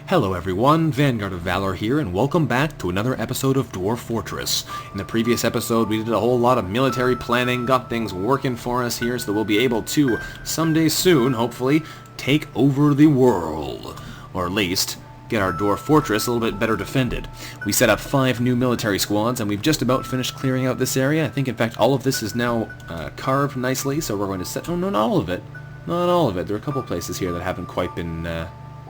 Hello everyone, Vanguard of Valor here, and welcome back to another episode of Dwarf Fortress. In the previous episode, we did a whole lot of military planning, got things working for us here, so that we'll be able to, someday soon, hopefully, take over the world. Or at least, get our Dwarf Fortress a little bit better defended. We set up 5 new military squads, and we've just about finished clearing out this area. I think, in fact, all of this is now carved nicely, so we're going to set... Oh, no, not all of it. Not all of it. There are a couple places here that haven't quite been...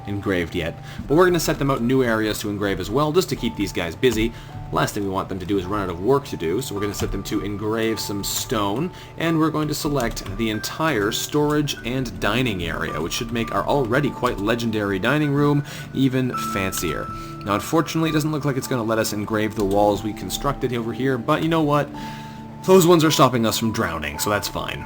engraved yet, but we're going to set them out in new areas to engrave as well, just to keep these guys busy. Last thing we want them to do is run out of work to do, so we're going to set them to engrave some stone, and we're going to select the entire storage and dining area, which should make our already quite legendary dining room even fancier. Now, unfortunately, it doesn't look like it's going to let us engrave the walls we constructed over here, but you know what? Those ones are stopping us from drowning, so that's fine.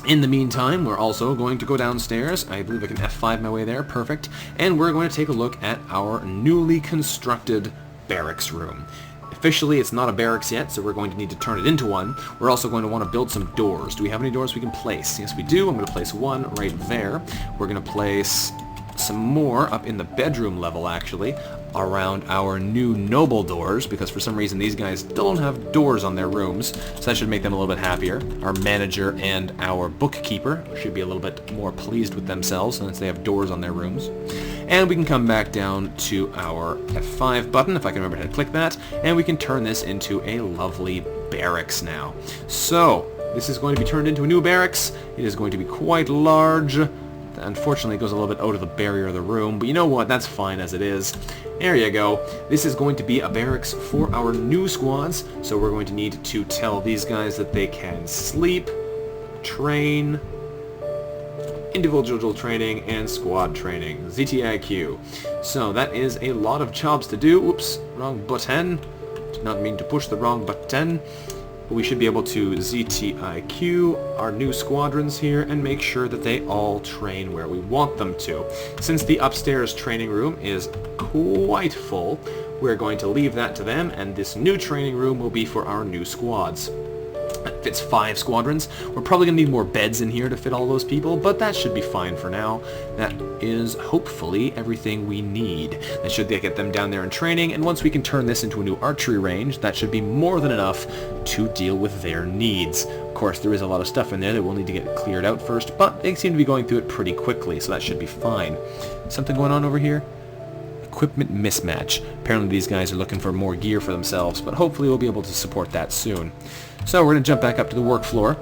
In the meantime, we're also going to go downstairs. I believe I can F5 my way there. Perfect. And we're going to take a look at our newly constructed barracks room. Officially, it's not a barracks yet, so we're going to need to turn it into one. We're also going to want to build some doors. Do we have any doors we can place? Yes, we do. I'm going to place one right there. We're going to place some more up in the bedroom level, actually, around our new noble doors, because for some reason these guys don't have doors on their rooms, so that should make them a little bit happier. Our manager and our bookkeeper should be a little bit more pleased with themselves since they have doors on their rooms. And we can come back down to our F5 button, if I can remember how to click that, and we can turn this into a lovely barracks now. So, this is going to be turned into a new barracks. It is going to be quite large. Unfortunately, it goes a little bit out of the barrier of the room, but you know what? That's fine as it is. There you go. This is going to be a barracks for our new squads, so we're going to need to tell these guys that they can sleep, train, individual training, and squad training. ZTIQ. So that is a lot of jobs to do. Oops, wrong button. Did not mean to push the wrong button. We should be able to ZTIQ our new squadrons here and make sure that they all train where we want them to. Since the upstairs training room is quite full, we're going to leave that to them, and this new training room will be for our new squads. It fits 5 squadrons. We're probably going to need more beds in here to fit all those people, but that should be fine for now. That is hopefully everything we need. That should get them down there in training, and once we can turn this into a new archery range, that should be more than enough to deal with their needs. Of course, there is a lot of stuff in there that we'll need to get cleared out first, but they seem to be going through it pretty quickly, so that should be fine. Something going on over here? Equipment mismatch. Apparently these guys are looking for more gear for themselves, but hopefully we'll be able to support that soon. So we're going to jump back up to the work floor.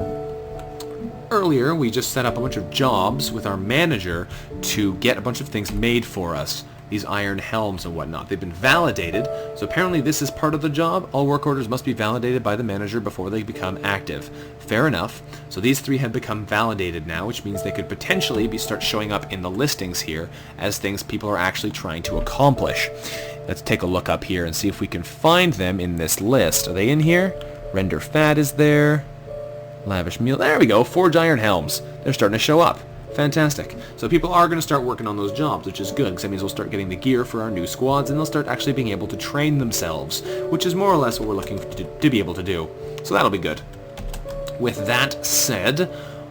Earlier, we just set up a bunch of jobs with our manager to get a bunch of things made for us. These iron helms and whatnot. They've been validated, so apparently this is part of the job. All work orders must be validated by the manager before they become active. Fair enough. So these 3 have become validated now, which means they could potentially start showing up in the listings here as things people are actually trying to accomplish. Let's take a look up here and see if we can find them in this list. Are they in here? Render fat is there. Lavish meal. There we go. Forge iron helms. They're starting to show up. Fantastic. So people are going to start working on those jobs, which is good, because that means we'll start getting the gear for our new squads, and they'll start actually being able to train themselves, which is more or less what we're looking to be able to do. So that'll be good. With that said,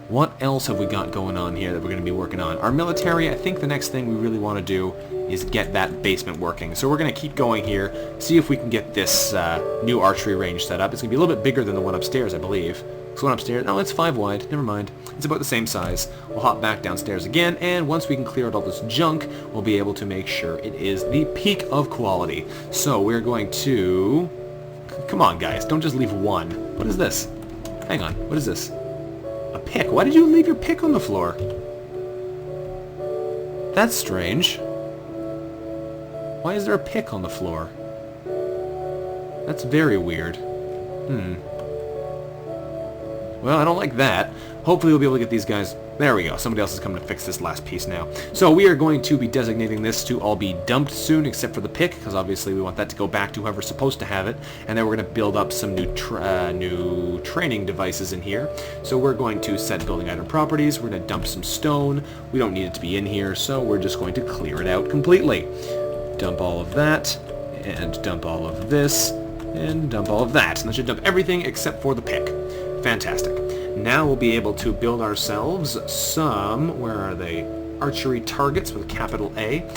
what else have we got going on here that we're going to be working on? Our military, I think the next thing we really want to do is get that basement working. So we're going to keep going here, see if we can get this new archery range set up. It's going to be a little bit bigger than the one upstairs, I believe. This one upstairs, no, it's 5 wide, never mind. It's about the same size. We'll hop back downstairs again, and once we can clear out all this junk, we'll be able to make sure it is the peak of quality. So we're going to... Come on, guys, don't just leave one. What is this? Hang on, what is this? A pick. Why did you leave your pick on the floor? That's strange. Why is there a pick on the floor? That's very weird. Well, I don't like that. Hopefully we'll be able to get these guys... There we go. Somebody else is coming to fix this last piece now. So we are going to be designating this to all be dumped soon, except for the pick, because obviously we want that to go back to whoever's supposed to have it. And then we're going to build up some new training devices in here. So we're going to set building item properties. We're going to dump some stone. We don't need it to be in here, so we're just going to clear it out completely. Dump all of that, and dump all of this, and dump all of that. And that should dump everything except for the pick. Fantastic. Now we'll be able to build ourselves some, where are they? Archery targets with a capital A.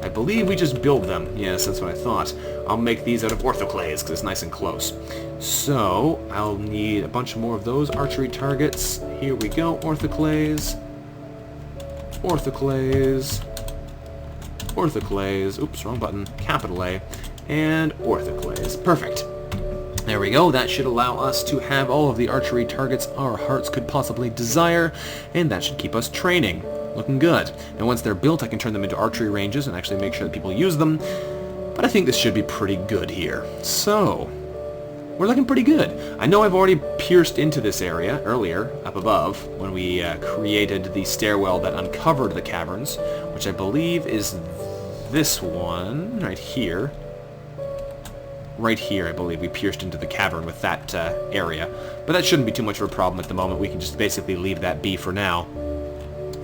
I believe we just build them. Yes, that's what I thought. I'll make these out of orthoclase because it's nice and close. So, I'll need a bunch more of those archery targets. Here we go. Orthoclase. Orthoclase. Orthoclase. Oops, wrong button. Capital A. And orthoclase. Perfect. There we go. That should allow us to have all of the archery targets our hearts could possibly desire, and that should keep us training. Looking good. And once they're built, I can turn them into archery ranges and actually make sure that people use them. But I think this should be pretty good here. So, we're looking pretty good. I know I've already pierced into this area earlier, up above, when we created the stairwell that uncovered the caverns, which I believe is this one, right here. Right here, I believe, we pierced into the cavern with that area. But that shouldn't be too much of a problem at the moment. We can just basically leave that be for now.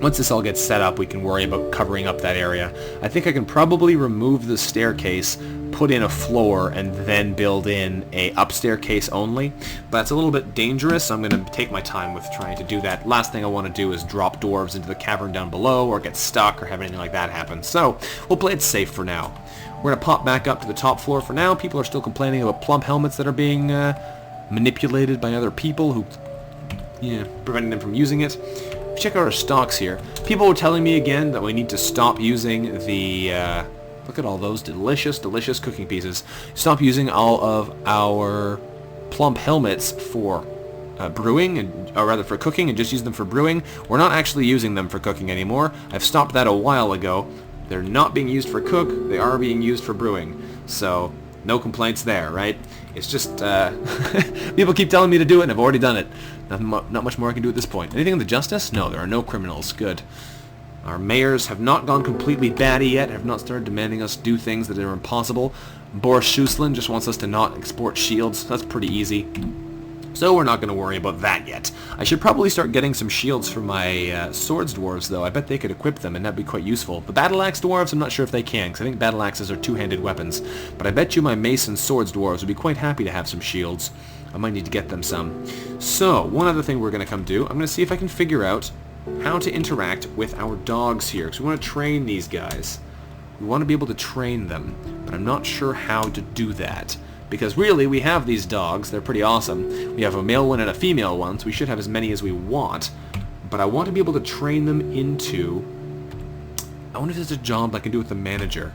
Once this all gets set up, we can worry about covering up that area. I think I can probably remove the staircase, put in a floor, and then build in a upstairs case only. But that's a little bit dangerous, so I'm going to take my time with trying to do that. Last thing I want to do is drop dwarves into the cavern down below, or get stuck, or have anything like that happen. So, we'll play it safe for now. We're going to pop back up to the top floor for now. People are still complaining about plump helmets that are being manipulated by other people who, preventing them from using it. Check out our stocks here. People were telling me again that we need to stop using the, look at all those delicious, delicious cooking pieces. Stop using all of our plump helmets for brewing, or rather for cooking, and just use them for brewing. We're not actually using them for cooking anymore. I've stopped that a while ago. They're not being used for cook, they are being used for brewing. So, no complaints there, right? It's just, people keep telling me to do it, and I've already done it. Not much more I can do at this point. Anything in the justice? No, there are no criminals. Good. Our mayors have not gone completely batty yet, have not started demanding us do things that are impossible. Boris Schuslin just wants us to not export shields. That's pretty easy. So we're not going to worry about that yet. I should probably start getting some shields for my swords dwarves, though. I bet they could equip them, and that'd be quite useful. The battle axe dwarves, I'm not sure if they can, because I think battle axes are two-handed weapons. But I bet you my mace and swords dwarves would be quite happy to have some shields. I might need to get them some. So, one other thing we're going to come do, I'm going to see if I can figure out how to interact with our dogs here, because we want to train these guys. We want to be able to train them, but I'm not sure how to do that. Because really, we have these dogs, they're pretty awesome. We have a male one and a female one, so we should have as many as we want. But I want to be able to train them into... I wonder if there's a job I can do with the manager.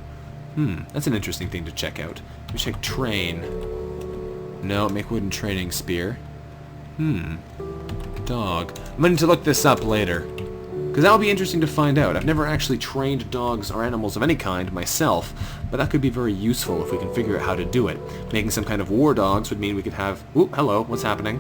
That's an interesting thing to check out. Let me check train. No, make wooden training spear. Dog. I'm going to look this up later. Because that'll be interesting to find out. I've never actually trained dogs or animals of any kind myself, but that could be very useful if we can figure out how to do it. Making some kind of war dogs would mean we could have... Ooh, hello, what's happening?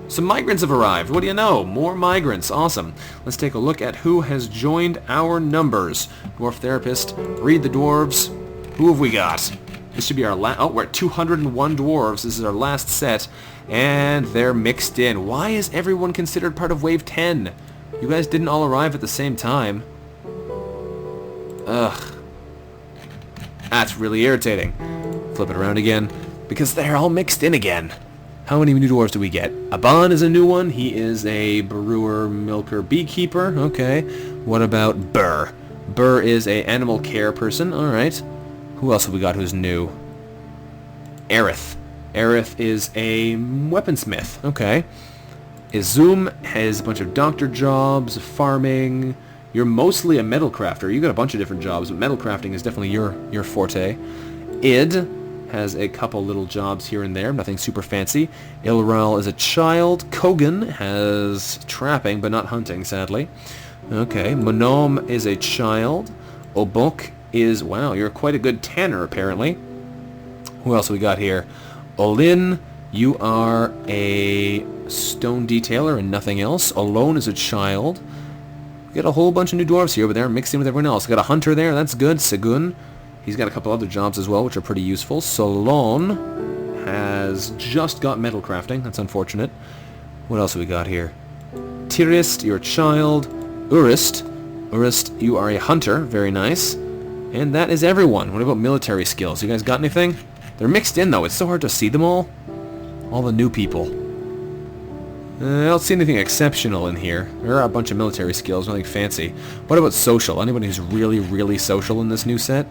Some migrants have arrived. What do you know? More migrants. Awesome. Let's take a look at who has joined our numbers. Dwarf Therapist, read the dwarves. Who have we got? This should be our last... Oh, we're at 201 dwarves. This is our last set, and they're mixed in. Why is everyone considered part of Wave 10? You guys didn't all arrive at the same time. Ugh. That's really irritating. Flip it around again. Because they're all mixed in again. How many new dwarves do we get? Aban is a new one. He is a brewer, milker, beekeeper. Okay. What about Burr? Burr is a animal care person. Alright. Who else have we got who's new? Aerith. Aerith is a weaponsmith. Okay. Izum has a bunch of doctor jobs, farming. You're mostly a metal crafter. You got a bunch of different jobs, but metal crafting is definitely your forte. Id has a couple little jobs here and there, nothing super fancy. Ilral is a child. Kogan has trapping, but not hunting, sadly. Okay, Monom is a child. Obok is, wow, you're quite a good tanner, apparently. Who else we got here? Olin, you are a stone detailer and nothing else. Alone is a child. We got a whole bunch of new dwarves here, but they're mixed in with everyone else. We got a hunter there, that's good. Segun, he's got a couple other jobs as well, which are pretty useful. Solon has just got metal crafting, that's unfortunate. What else have we got here? Tirist, you're a child. Urist, you are a hunter, very nice. And that is everyone. What about military skills? You guys got anything? They're mixed in though, it's so hard to see them all. All the new people. I don't see anything exceptional in here. There are a bunch of military skills, nothing fancy. What about social? Anybody who's really, really social in this new set?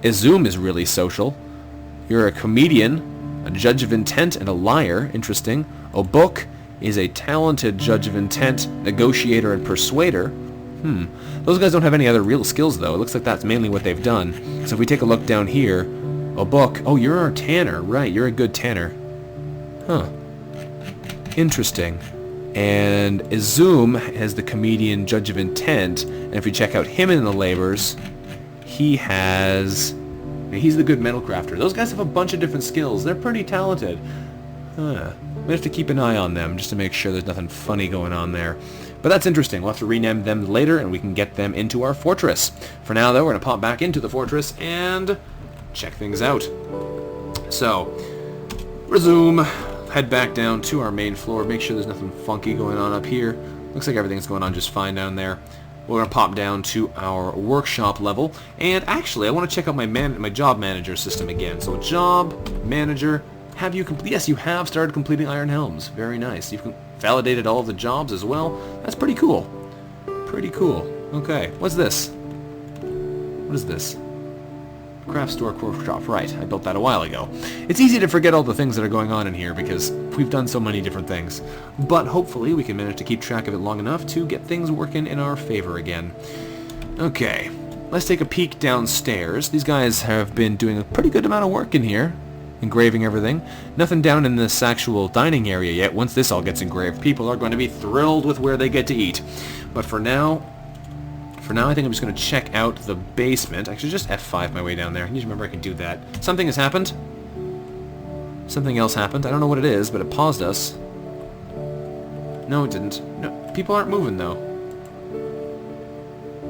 Izum is really social. You're a comedian, a judge of intent, and a liar. Interesting. Obuk is a talented judge of intent, negotiator, and persuader. Those guys don't have any other real skills, though. It looks like that's mainly what they've done. So if we take a look down here, Obuk, oh, you're a tanner. Right, you're a good tanner. Huh. Interesting. And Izum has the comedian judge of intent, and if we check out him in the labors, he's the good metal crafter. Those guys have a bunch of different skills. They're pretty talented. We have to keep an eye on them just to make sure there's nothing funny going on there. But that's interesting. We'll have to rename them later, and we can get them into our fortress. For now, though, we're going to pop back into the fortress and check things out. So, resume. Head back down to our main floor. Make sure there's nothing funky going on up here. Looks like everything's going on just fine down there. We're going to pop down to our workshop level. And actually, I want to check out my job manager system again. So, job manager. Have you yes, you have started completing Iron Helms. Very nice. You've validated all of the jobs as well. That's pretty cool. Pretty cool. Okay, what's this? What is this? Craft store workshop. Right, I built that a while ago. It's easy to forget all the things that are going on in here because we've done so many different things. But hopefully we can manage to keep track of it long enough to get things working in our favor again. Okay, let's take a peek downstairs. These guys have been doing a pretty good amount of work in here. Engraving everything. Nothing down in this actual dining area yet. Once this all gets engraved, people are going to be thrilled with where they get to eat. But for now, I think I'm just going to check out the basement. Actually, just F5 my way down there. I need to remember I can do that. Something has happened. Something else happened. I don't know what it is, but it paused us. No, it didn't. No, people aren't moving, though.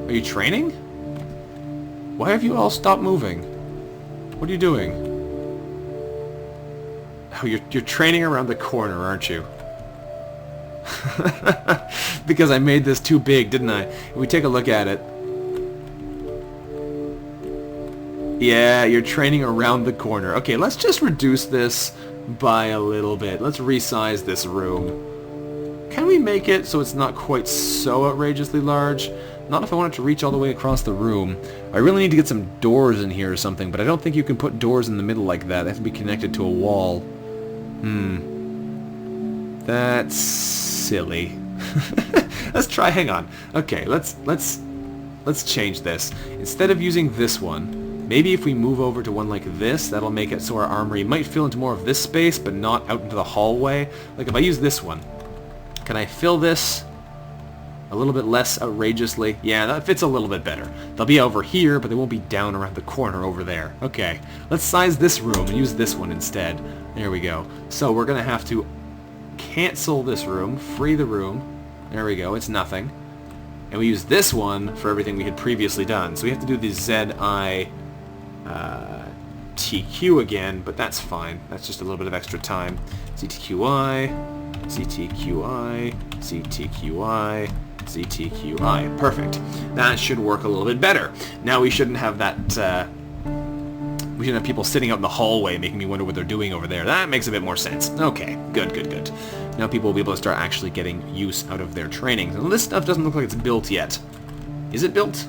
Are you training? Why have you all stopped moving? What are you doing? Oh, you're training around the corner, aren't you? Because I made this too big, didn't I? If we take a look at it. Yeah, you're training around the corner. Okay, let's just reduce this by a little bit. Let's resize this room. Can we make it so it's not quite so outrageously large? Not if I want it to reach all the way across the room. I really need to get some doors in here or something, but I don't think you can put doors in the middle like that. They have to be connected to a wall. That's silly. Let's try, hang on. Okay, let's change this. Instead of using this one, maybe if we move over to one like this, that'll make it so our armory might fill into more of this space, but not out into the hallway. Like if I use this one, can I fill this a little bit less outrageously? Yeah, that fits a little bit better. They'll be over here, but they won't be down around the corner over there. Okay, let's size this room and use this one instead. There we go. So we're going to have to cancel this room, free the room. There we go, it's nothing. And we use this one for everything we had previously done. So we have to do the ZI TQ again, but that's fine. That's just a little bit of extra time. ZTQI, ZTQI, ZTQI, ZTQI. Perfect. That should work a little bit better. Now we shouldn't have that, we shouldn't have people sitting out in the hallway making me wonder what they're doing over there. That makes a bit more sense. Okay, good, good, good. Now people will be able to start actually getting use out of their trainings. And this stuff doesn't look like it's built yet. Is it built?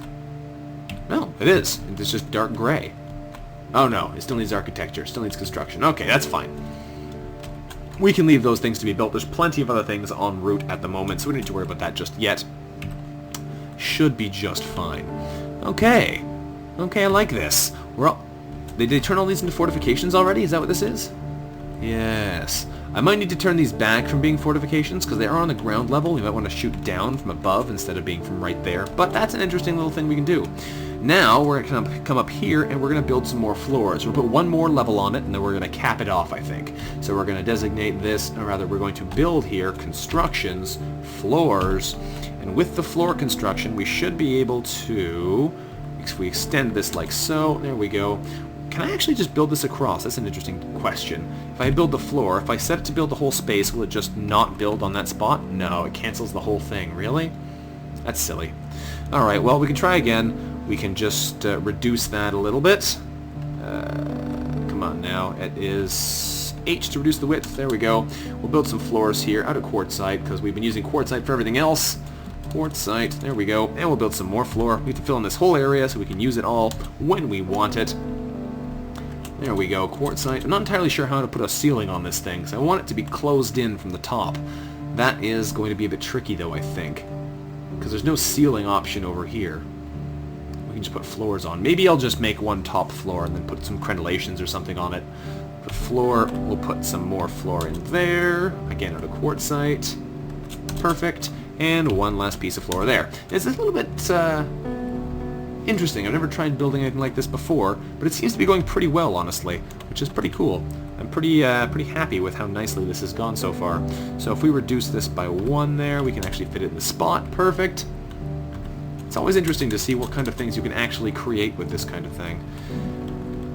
No, it is. It's just dark gray. Oh no, it still needs architecture, still needs construction. Okay, that's fine. We can leave those things to be built. There's plenty of other things en route at the moment, so we don't need to worry about that just yet. Should be just fine. Okay. Okay, I like this. Did they turn all these into fortifications already? Is that what this is? Yes. I might need to turn these back from being fortifications, because they are on the ground level. We might want to shoot down from above instead of being from right there. But that's an interesting little thing we can do. Now, we're going to come up here, and we're going to build some more floors. We'll put one more level on it, and then we're going to cap it off, I think. So we're going to designate this, or rather, we're going to build here constructions, floors, and with the floor construction, we should be able to, if we extend this like so, there we go. Can I actually just build this across? That's an interesting question. If I build the floor, if I set it to build the whole space, will it just not build on that spot? No, it cancels the whole thing. Really? That's silly. Alright, well, we can try again. We can just reduce that a little bit. Come on now. It is H to reduce the width. There we go. We'll build some floors here out of quartzite because we've been using quartzite for everything else. Quartzite, there we go. And we'll build some more floor. We have to fill in this whole area so we can use it all when we want it. There we go, quartzite. I'm not entirely sure how to put a ceiling on this thing, so I want it to be closed in from the top. That is going to be a bit tricky though, I think, because there's no ceiling option over here. We can just put floors on. Maybe I'll just make one top floor and then put some crenellations or something on it. The floor, we'll put some more floor in there. Again, out of quartzite. Perfect. And one last piece of floor there. It's a little bit interesting. I've never tried building anything like this before, but it seems to be going pretty well, honestly, which is pretty cool. I'm pretty happy with how nicely this has gone so far. So if we reduce this by 1 there, we can actually fit it in the spot. Perfect. It's always interesting to see what kind of things you can actually create with this kind of thing.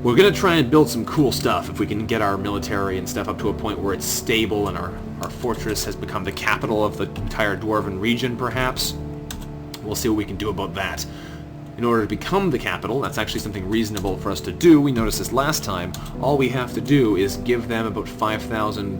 We're going to try and build some cool stuff if we can get our military and stuff up to a point where it's stable and our fortress has become the capital of the entire Dwarven region, perhaps. We'll see what we can do about that. In order to become the capital, that's actually something reasonable for us to do. We noticed this last time. All we have to do is give them about 5,000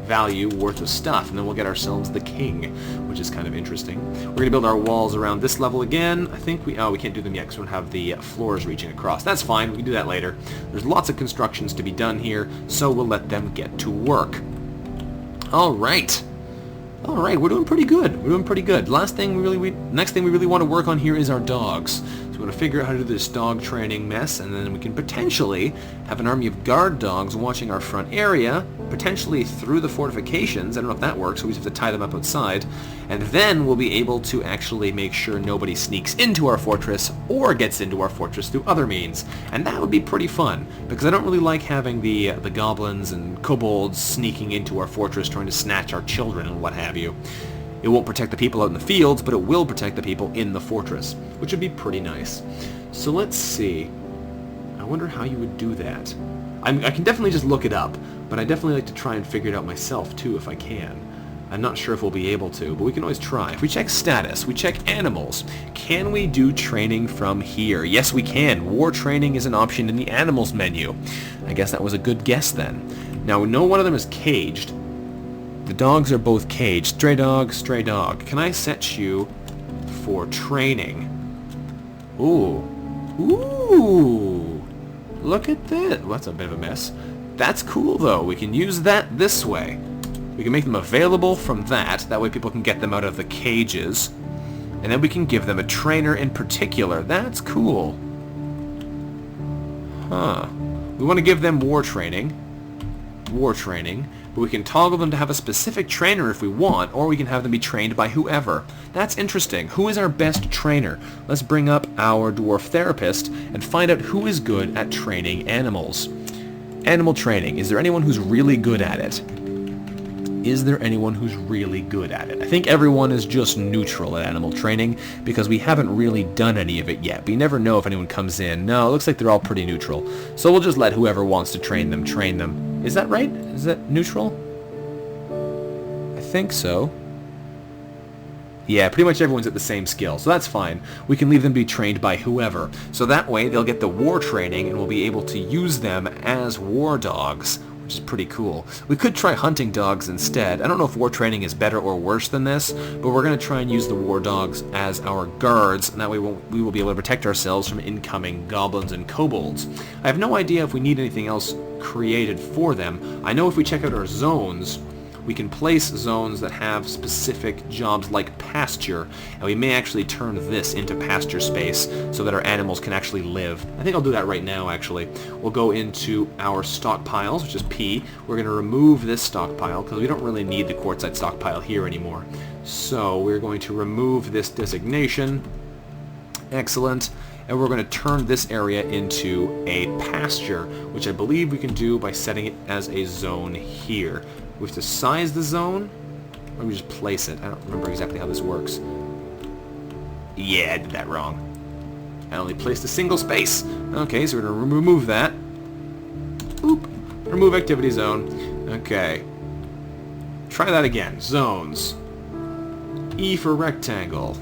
value worth of stuff, and then we'll get ourselves the king, which is kind of interesting. We're going to build our walls around this level again. I think we can't do them yet because we don't have the floors reaching across. That's fine. We can do that later. There's lots of constructions to be done here, so we'll let them get to work. All right. All right, we're doing pretty good. We're doing pretty good. Next thing we really want to work on here is our dogs. So we want to figure out how to do this dog training mess, and then we can potentially have an army of guard dogs watching our front area, potentially through the fortifications. I don't know if that works, so we just have to tie them up outside. And then we'll be able to actually make sure nobody sneaks into our fortress or gets into our fortress through other means. And that would be pretty fun, because I don't really like having the goblins and kobolds sneaking into our fortress trying to snatch our children and what have you. It won't protect the people out in the fields, but it will protect the people in the fortress, which would be pretty nice. So let's see. I wonder how you would do that. I can definitely just look it up, but I definitely like to try and figure it out myself too if I can. I'm not sure if we'll be able to, but we can always try. If we check status, we check animals. Can we do training from here? Yes, we can. War training is an option in the animals menu. I guess that was a good guess then. Now, no one of them is caged. The dogs are both caged. Stray dog, stray dog. Can I set you for training? Ooh. Ooh. Look at this. Well, that's a bit of a mess. That's cool, though. We can use that this way. We can make them available from that. That way people can get them out of the cages. And then we can give them a trainer in particular. That's cool. Huh. We want to give them war training. War training. But we can toggle them to have a specific trainer if we want, or we can have them be trained by whoever. That's interesting. Who is our best trainer? Let's bring up our dwarf therapist and find out who is good at training animals. Animal training. Is there anyone who's really good at it? Is there anyone who's really good at it? I think everyone is just neutral at animal training because we haven't really done any of it yet. But you never know if anyone comes in. No, it looks like they're all pretty neutral. So we'll just let whoever wants to train them, train them. Is that right? Is that neutral? I think so. Yeah, pretty much everyone's at the same skill, so that's fine. We can leave them be trained by whoever. So that way they'll get the war training and we'll be able to use them as war dogs, which is pretty cool. We could try hunting dogs instead. I don't know if war training is better or worse than this, but we're going to try and use the war dogs as our guards, and that way we will be able to protect ourselves from incoming goblins and kobolds. I have no idea if we need anything else created for them. I know if we check out our zones, we can place zones that have specific jobs like pasture, and we may actually turn this into pasture space so that our animals can actually live. I think I'll do that right now, actually. We'll go into our stockpiles, which is P. We're going to remove this stockpile because we don't really need the quartzite stockpile here anymore. So we're going to remove this designation. Excellent. And we're going to turn this area into a pasture, which I believe we can do by setting it as a zone here. We have to size the zone, or we just place it. I don't remember exactly how this works. Yeah, I did that wrong. I only placed a single space. Okay, so we're going to remove that. Oop. Remove activity zone. Okay. Try that again. Zones. E for rectangle.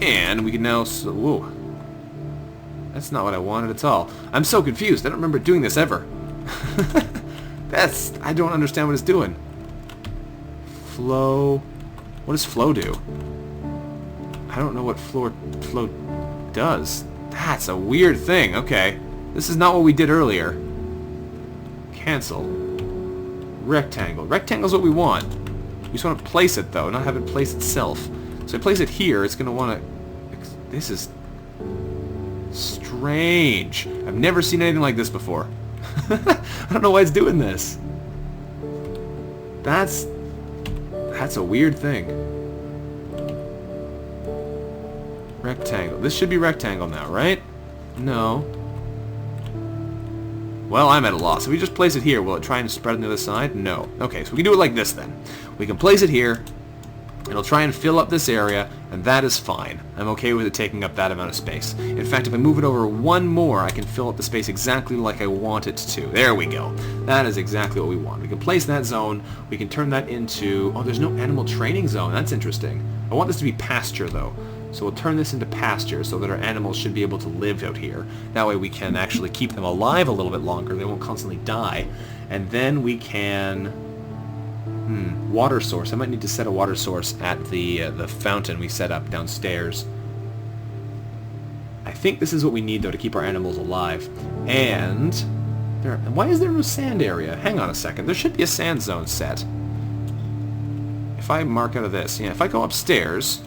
And we can now... Whoa. That's not what I wanted at all. I'm so confused. I don't remember doing this ever. I don't understand what it's doing. Flow. What does flow do? I don't know what flow does. That's a weird thing. Okay. This is not what we did earlier. Cancel. Rectangle. Rectangle's what we want. We just want to place it, though, not have it place itself. So I place it here, it's going to want to... This is strange. I've never seen anything like this before. I don't know why it's doing this. That's a weird thing. Rectangle. This should be rectangle now, right? No. Well, I'm at a loss. If we just place it here, will it try and spread on the other side? No. Okay, so we can do it like this then. We can place it here. It'll try and fill up this area, and that is fine. I'm okay with it taking up that amount of space. In fact, if I move it over one more, I can fill up the space exactly like I want it to. There we go. That is exactly what we want. We can place that zone. We can turn that into... Oh, there's no animal training zone. That's interesting. I want this to be pasture, though. So we'll turn this into pasture so that our animals should be able to live out here. That way we can actually keep them alive a little bit longer. They won't constantly die. And then we can... water source. I might need to set a water source at the fountain we set up downstairs. I think this is what we need, though, to keep our animals alive. And... why is there no sand area? Hang on a second. There should be a sand zone set. If I mark out of this, yeah, if I go upstairs...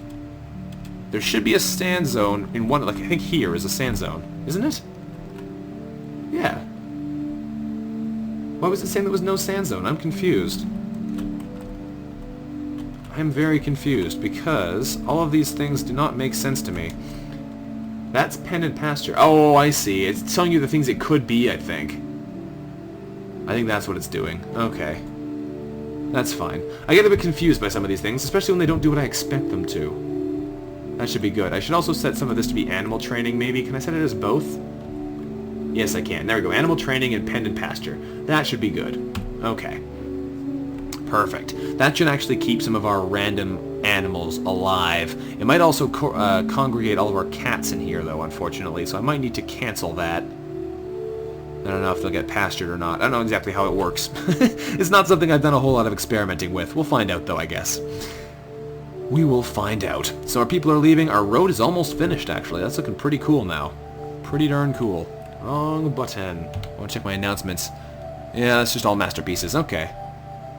There should be a sand zone in one, like I think here is a sand zone, isn't it? Yeah. Why was it saying there was no sand zone? I'm confused. I'm very confused because all of these things do not make sense to me. That's pen and pasture. Oh, I see. It's telling you the things it could be, I think. I think that's what it's doing. Okay. That's fine. I get a bit confused by some of these things, especially when they don't do what I expect them to. That should be good. I should also set some of this to be animal training, maybe. Can I set it as both? Yes, I can. There we go. Animal training and pen and pasture. That should be good. Okay. Perfect. That should actually keep some of our random animals alive. It might also congregate all of our cats in here, though, unfortunately, so I might need to cancel that. I don't know if they'll get pastured or not. I don't know exactly how it works. It's not something I've done a whole lot of experimenting with. We'll find out, though, I guess. We will find out. So our people are leaving. Our road is almost finished, actually. That's looking pretty cool now. Pretty darn cool. Wrong button. I want to check my announcements. Yeah, that's just all masterpieces. Okay.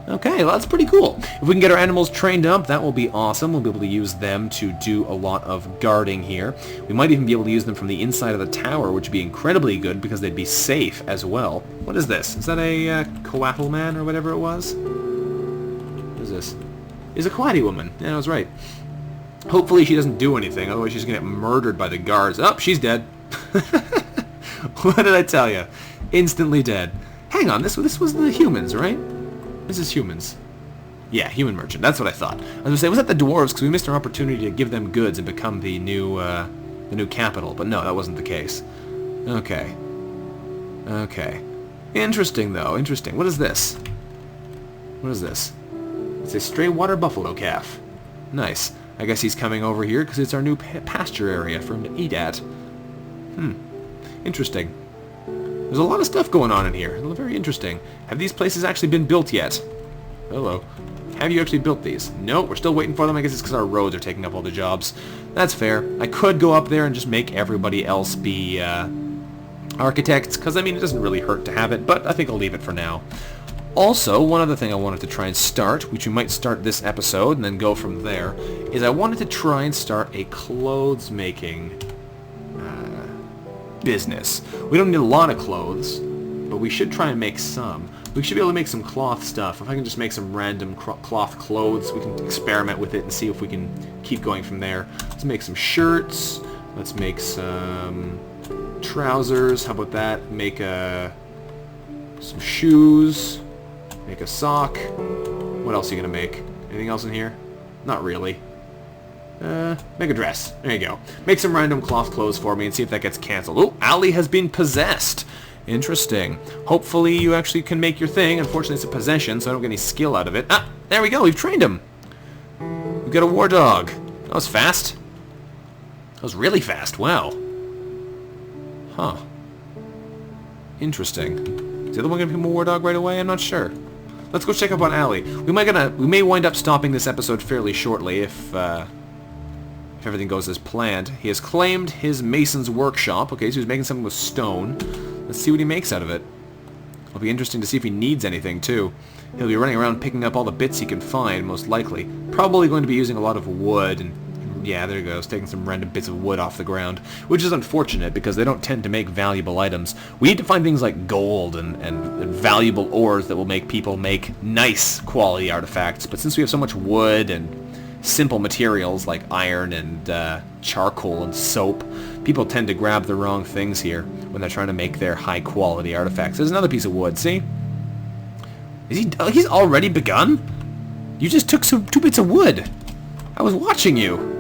Okay, well, that's pretty cool. If we can get our animals trained up, that will be awesome. We'll be able to use them to do a lot of guarding here. We might even be able to use them from the inside of the tower, which would be incredibly good because they'd be safe as well. What is this? Is that a coatl man or whatever it was? What is this? Is a Quaddy woman. Yeah, I was right. Hopefully she doesn't do anything, otherwise she's going to get murdered by the guards. Oh, she's dead. What did I tell you? Instantly dead. Hang on, this was the humans, right? This is humans. Yeah, human merchant. That's what I thought. I was going to say, was that the dwarves? Because we missed our opportunity to give them goods and become the new capital. But no, that wasn't the case. Okay. Okay. Interesting, though. Interesting. What is this? What is this? It's a stray water buffalo calf. Nice. I guess he's coming over here because it's our new pasture area for him to eat at. Interesting. There's a lot of stuff going on in here. Very interesting. Have these places actually been built yet? Hello. Have you actually built these? No, we're still waiting for them. I guess it's because our roads are taking up all the jobs. That's fair. I could go up there and just make everybody else be architects, because, I mean, it doesn't really hurt to have it, but I think I'll leave it for now. Also, one other thing I wanted to try and start, which we might start this episode and then go from there, is I wanted to try and start a clothes making business. We don't need a lot of clothes, but we should try and make some. We should be able to make some cloth stuff. If I can just make some random cloth clothes, we can experiment with it and see if we can keep going from there. Let's make some shirts. Let's make some trousers. How about that? Make some shoes. Make a sock. What else are you going to make? Anything else in here? Not really. Make a dress. There you go. Make some random cloth clothes for me and see if that gets cancelled. Oh, Ali has been possessed. Interesting. Hopefully you actually can make your thing. Unfortunately, it's a possession, so I don't get any skill out of it. Ah, there we go. We've trained him. We've got a war dog. That was fast. That was really fast. Wow. Huh. Interesting. the other one going to become a war dog right away? I'm not sure. Let's go check up on Allie. We may wind up stopping this episode fairly shortly if everything goes as planned. He has claimed his mason's workshop. Okay, so he's making something with stone. Let's see what he makes out of it. It'll be interesting to see if he needs anything, too. He'll be running around picking up all the bits he can find, most likely. Probably going to be using a lot of wood, and yeah, there he goes, taking some random bits of wood off the ground, which is unfortunate because they don't tend to make valuable items. We need to find things like gold and valuable ores that will make people make nice quality artifacts, but since we have so much wood and simple materials like iron and charcoal and soap, people tend to grab the wrong things here when they're trying to make their high quality artifacts. There's another piece of wood, see? He's already begun? You just took 2 bits of wood. I was watching you.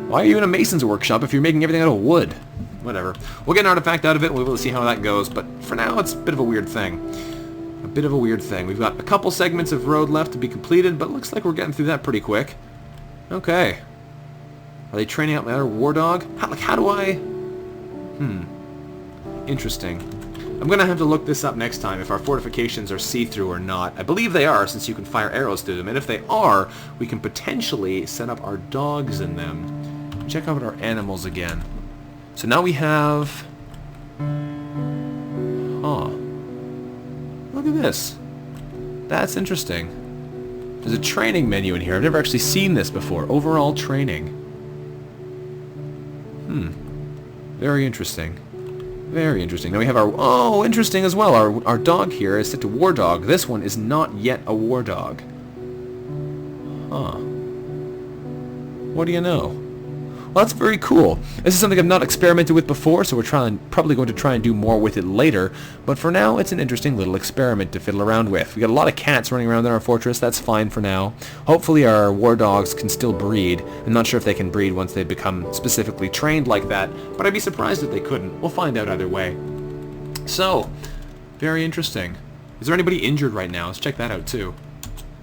Why are you in a mason's workshop if you're making everything out of wood? Whatever. We'll get an artifact out of it, and we'll be able to see how that goes, but for now it's a bit of a weird thing. A bit of a weird thing. We've got a couple segments of road left to be completed, but it looks like we're getting through that pretty quick. Okay. Are they training out another war dog? How do I... Interesting. I'm going to have to look this up next time if our fortifications are see-through or not. I believe they are, since you can fire arrows through them, and if they are, we can potentially set up our dogs in them. Check out our animals again. So now we have... Look at this. That's interesting. There's a training menu in here. I've never actually seen this before. Overall training. Very interesting. Very interesting. Now we have our... Oh, interesting as well. Our dog here is set to war dog. This one is not yet a war dog. What do you know? Well, that's very cool. This is something I've not experimented with before, so we're probably going to try and do more with it later. But for now, it's an interesting little experiment to fiddle around with. We got a lot of cats running around in our fortress. That's fine for now. Hopefully our war dogs can still breed. I'm not sure if they can breed once they become specifically trained like that, but I'd be surprised if they couldn't. We'll find out either way. So, very interesting. Is there anybody injured right now? Let's check that out too.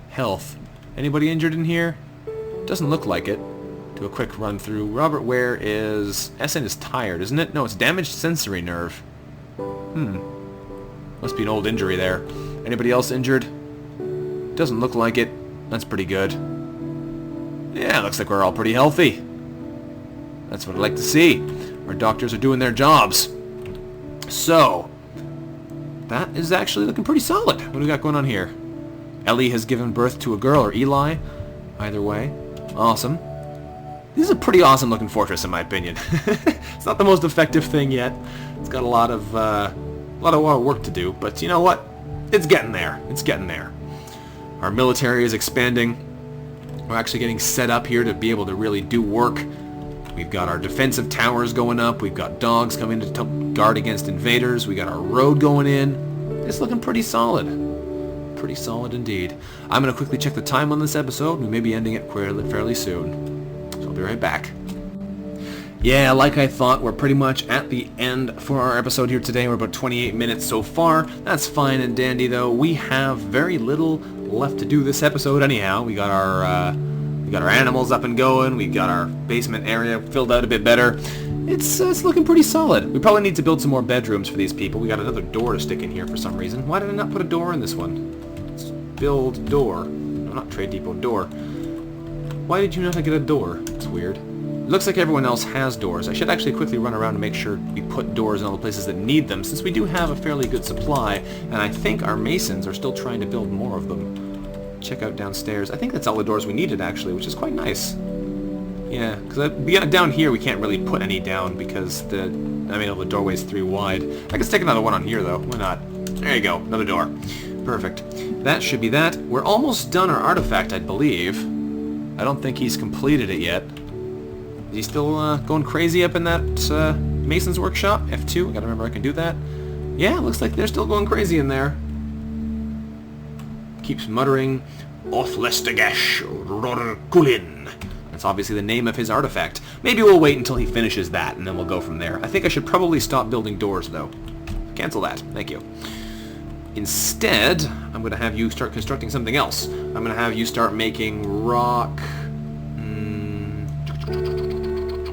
Health. Anybody injured in here? Doesn't look like it. Do a quick run through. Robert Ware is... SN is tired, isn't it? No, it's damaged sensory nerve. Must be an old injury there. Anybody else injured? Doesn't look like it. That's pretty good. Yeah, looks like we're all pretty healthy. That's what I like to see. Our doctors are doing their jobs. So, that is actually looking pretty solid. What do we got going on here? Ellie has given birth to a girl, or Eli. Either way. Awesome. This is a pretty awesome looking fortress in my opinion. It's not the most effective thing yet. It's got a lot of work to do, but you know what? It's getting there. It's getting there. Our military is expanding. We're actually getting set up here to be able to really do work. We've got our defensive towers going up. We've got dogs coming to guard against invaders. We got our road going in. It's looking pretty solid. Pretty solid indeed. I'm going to quickly check the time on this episode. We may be ending it fairly soon. I'll be right back. Yeah, like I thought, we're pretty much at the end for our episode here today. We're about 28 minutes so far. That's fine and dandy, though. We have very little left to do this episode anyhow. We got our animals up and going. We got our basement area filled out a bit better. It's looking pretty solid. We probably need to build some more bedrooms for these people. We got another door to stick in here for some reason. Why did I not put a door in this one? Let's build door. No, not Trade Depot, door. Why did you not get a door? It's weird. It looks like everyone else has doors. I should actually quickly run around and make sure we put doors in all the places that need them, since we do have a fairly good supply, and I think our masons are still trying to build more of them. Check out downstairs. I think that's all the doors we needed, actually, which is quite nice. Yeah, because down here we can't really put any down because the doorway's 3 wide. I can stick another one on here, though. Why not? There you go. Another door. Perfect. That should be that. We're almost done our artifact, I believe. I don't think he's completed it yet. Is he still going crazy up in that mason's workshop? F2, I gotta remember I can do that. Yeah, looks like they're still going crazy in there. Keeps muttering, Othlestegesh Rorkulin. That's obviously the name of his artifact. Maybe we'll wait until he finishes that, and then we'll go from there. I think I should probably stop building doors, though. Cancel that. Thank you. Instead, I'm going to have you start constructing something else. I'm going to have you start making rock...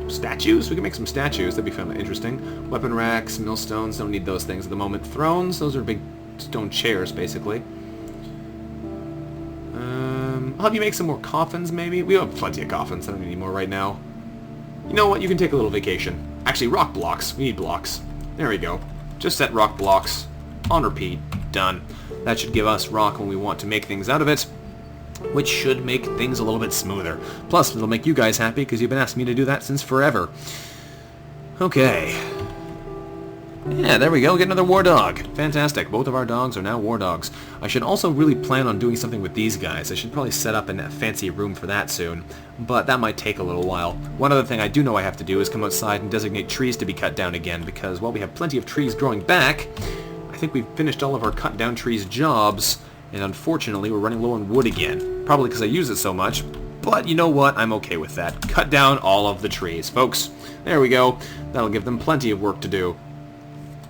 statues? We can make some statues. That'd be fun, interesting. Weapon racks, millstones, don't need those things at the moment. Thrones, those are big stone chairs, basically. I'll have you make some more coffins, maybe? We have plenty of coffins. I don't need any more right now. You know what? You can take a little vacation. Actually, rock blocks. We need blocks. There we go. Just set rock blocks. On repeat. Done. That should give us rock when we want to make things out of it, which should make things a little bit smoother. Plus, it'll make you guys happy, because you've been asking me to do that since forever. Okay. Yeah, there we go. Get another war dog. Fantastic. Both of our dogs are now war dogs. I should also really plan on doing something with these guys. I should probably set up a fancy room for that soon, but that might take a little while. One other thing I do know I have to do is come outside and designate trees to be cut down again, because while we have plenty of trees growing back, I think we've finished all of our cut down trees jobs, and unfortunately we're running low on wood again. Probably because I use it so much, but you know what? I'm okay with that. Cut down all of the trees, folks. There we go. That'll give them plenty of work to do.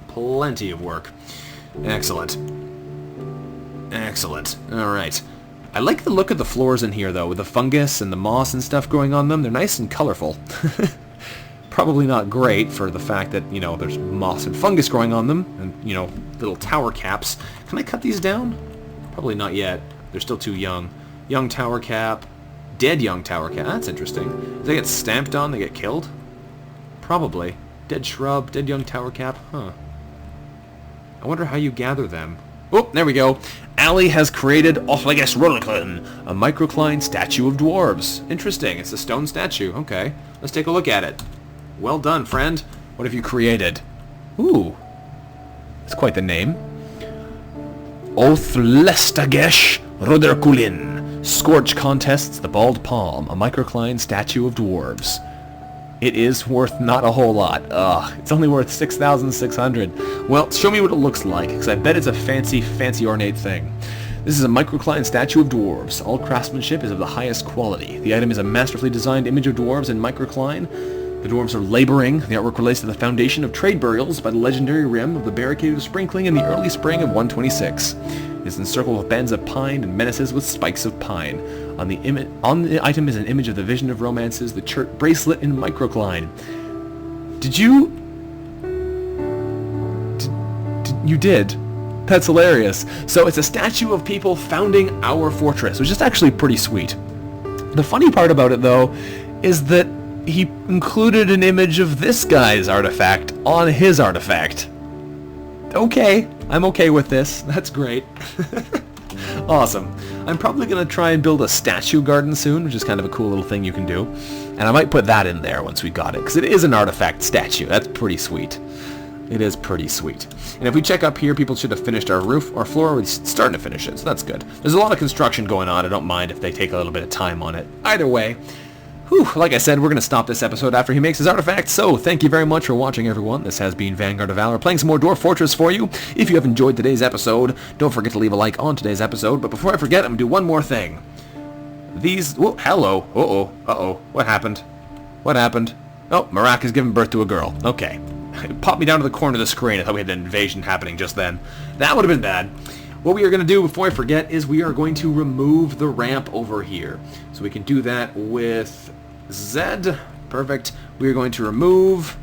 Plenty of work. Excellent. Excellent. Alright. I like the look of the floors in here, though, with the fungus and the moss and stuff growing on them. They're nice and colorful. Probably not great for the fact that, you know, there's moss and fungus growing on them, and, you know, little tower caps. Can I cut these down? Probably not yet. They're still too young. Young tower cap. Dead young tower cap. That's interesting. If they get stamped on, they get killed? Probably. Dead shrub, dead young tower cap. Huh. I wonder how you gather them. Oh, there we go. Ali has created Othleges Rolikon, a microcline statue of dwarves. Interesting. It's a stone statue. Okay. Let's take a look at it. Well done, friend. What have you created? Ooh. That's quite the name. Othlestagesh Roderkulin. Scorch contests the bald palm, a microcline statue of dwarves. It is worth not a whole lot. Ugh, it's only worth 6,600. Well, show me what it looks like, because I bet it's a fancy, fancy ornate thing. This is a microcline statue of dwarves. All craftsmanship is of the highest quality. The item is a masterfully designed image of dwarves in microcline. The dwarves are laboring. The artwork relates to the foundation of trade burials by the legendary rim of the barricade of Sprinkling in the early spring of 126. It is encircled with bands of pine and menaces with spikes of pine. On the item is an image of the Vision of Romances, the church bracelet in microcline. You did? That's hilarious. So it's a statue of people founding our fortress, which is actually pretty sweet. The funny part about it, though, is that he included an image of this guy's artifact on his artifact. Okay, I'm okay with this. That's great. Awesome. I'm probably going to try and build a statue garden soon, which is kind of a cool little thing you can do. And I might put that in there once we got it, because it is an artifact statue. That's pretty sweet. It is pretty sweet. And if we check up here, people should have finished our roof. Our floor, we're starting to finish it, so that's good. There's a lot of construction going on. I don't mind if they take a little bit of time on it. Either way, whew, like I said, we're going to stop this episode after he makes his artifact, so thank you very much for watching, everyone. This has been Vanguard of Valor, playing some more Dwarf Fortress for you. If you have enjoyed today's episode, don't forget to leave a like on today's episode, but before I forget, I'm going to do one more thing. Whoa, hello. Uh-oh. What happened? What happened? Oh, Marak has given birth to a girl. Okay. It popped me down to the corner of the screen. I thought we had an invasion happening just then. That would have been bad. What we are going to do before I forget is we are going to remove the ramp over here. So we can do that with Z. Perfect. We are going to remove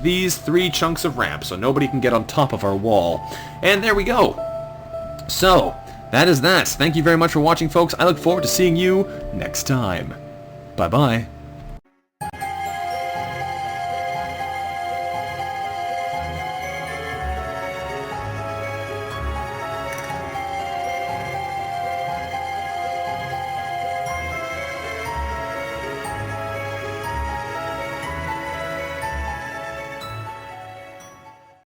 these 3 chunks of ramp so nobody can get on top of our wall. And there we go. So, that is that. Thank you very much for watching, folks. I look forward to seeing you next time. Bye-bye.